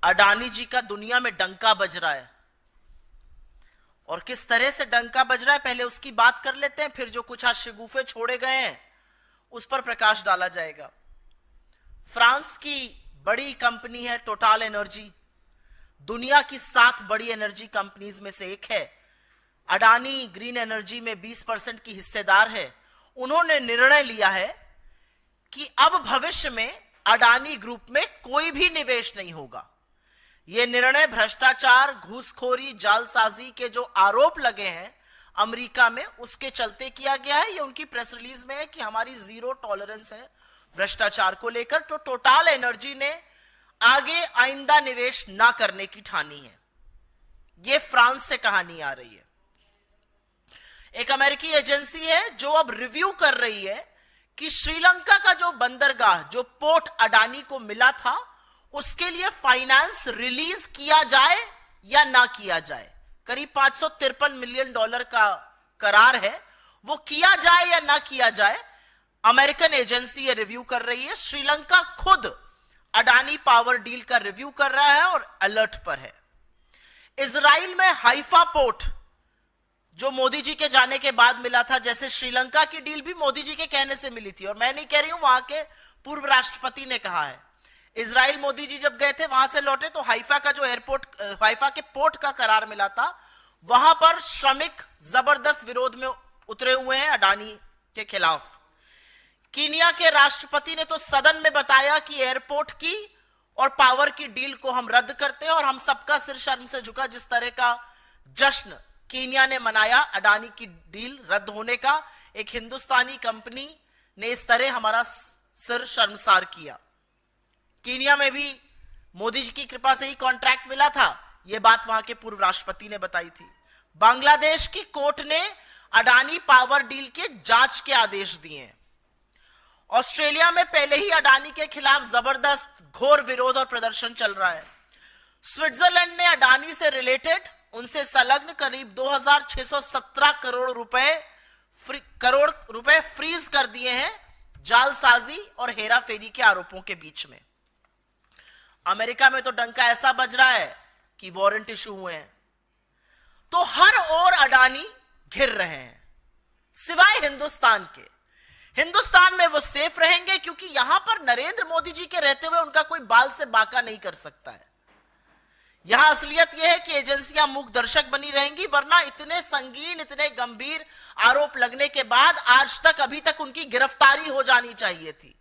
अडानी जी का दुनिया में डंका बज रहा है। और किस तरह से डंका बज रहा है पहले उसकी बात कर लेते हैं, फिर जो कुछ आज शगुफे छोड़े गए हैं उस पर प्रकाश डाला जाएगा। फ्रांस की बड़ी कंपनी है टोटल एनर्जी, दुनिया की 7 बड़ी एनर्जी कंपनीज में से एक है। अडानी ग्रीन एनर्जी में 20% की हिस्सेदार है। उन्होंने निर्णय लिया है कि अब भविष्य में अडानी ग्रुप में कोई भी निवेश नहीं होगा। यह निर्णय भ्रष्टाचार, घूसखोरी, जालसाजी के जो आरोप लगे हैं अमेरिका में, उसके चलते किया गया है। ये उनकी प्रेस रिलीज में है कि हमारी 0 टॉलरेंस है भ्रष्टाचार को लेकर। तो टोटल एनर्जी ने आगे आइंदा निवेश ना करने की ठानी है। यह फ्रांस से कहानी आ रही है। एक अमेरिकी एजेंसी है जो अब रिव्यू कर रही है कि श्रीलंका का जो बंदरगाह, जो पोर्ट अडानी को मिला था, उसके लिए फाइनेंस रिलीज किया जाए या ना किया जाए। करीब $553 मिलियन का करार है, वो किया जाए या ना किया जाए। अमेरिकन एजेंसी ये रिव्यू कर रही है। श्रीलंका खुद अडानी पावर डील का रिव्यू कर रहा है और अलर्ट पर है। इजराइल में हाइफा पोर्ट जो मोदी जी के जाने के बाद मिला था, जैसे श्रीलंका की डील भी मोदी जी के कहने से मिली थी, और मैं नहीं कह रही हूं, वहां के पूर्व राष्ट्रपति ने कहा है। इजराइल मोदी जी जब गए थे, वहां से लौटे तो हाइफा का जो एयरपोर्ट, हाइफा के पोर्ट का करार मिला था, वहां पर श्रमिक जबरदस्त विरोध में उतरे हुए हैं अडानी के खिलाफ। कीनिया के राष्ट्रपति ने तो सदन में बताया कि एयरपोर्ट की और पावर की डील को हम रद्द करते हैं, और हम सबका सिर शर्म से झुका। जिस तरह का जश्न कीनिया ने मनाया अडानी की डील रद्द होने का, एक हिंदुस्तानी कंपनी ने इस तरह हमारा सिर शर्मसार किया। कीनिया में भी मोदी जी की कृपा से ही कॉन्ट्रैक्ट मिला था, यह बात वहां के पूर्व राष्ट्रपति ने बताई थी। बांग्लादेश की कोर्ट ने अडानी पावर डील के जांच के आदेश दिए हैं। ऑस्ट्रेलिया में पहले ही अडानी के खिलाफ जबरदस्त घोर विरोध और प्रदर्शन चल रहा है। स्विट्जरलैंड ने अडानी से रिलेटेड, उनसे संलग्न करीब 2617 करोड़ रुपए फ्रीज कर दिए हैं जालसाजी और हेराफेरी के आरोपों के बीच में। अमेरिका में तो डंका ऐसा बज रहा है कि वारंट इशू हुए हैं। तो हर ओर अडानी घिर रहे हैं, सिवाय हिंदुस्तान के। हिंदुस्तान में वो सेफ रहेंगे क्योंकि यहां पर नरेंद्र मोदी जी के रहते हुए उनका कोई बाल से बाका नहीं कर सकता है। यहां असलियत यह है कि एजेंसियां मूक दर्शक बनी रहेंगी, वरना इतने संगीन, इतने गंभीर आरोप लगने के बाद आज तक, अभी तक उनकी गिरफ्तारी हो जानी चाहिए थी।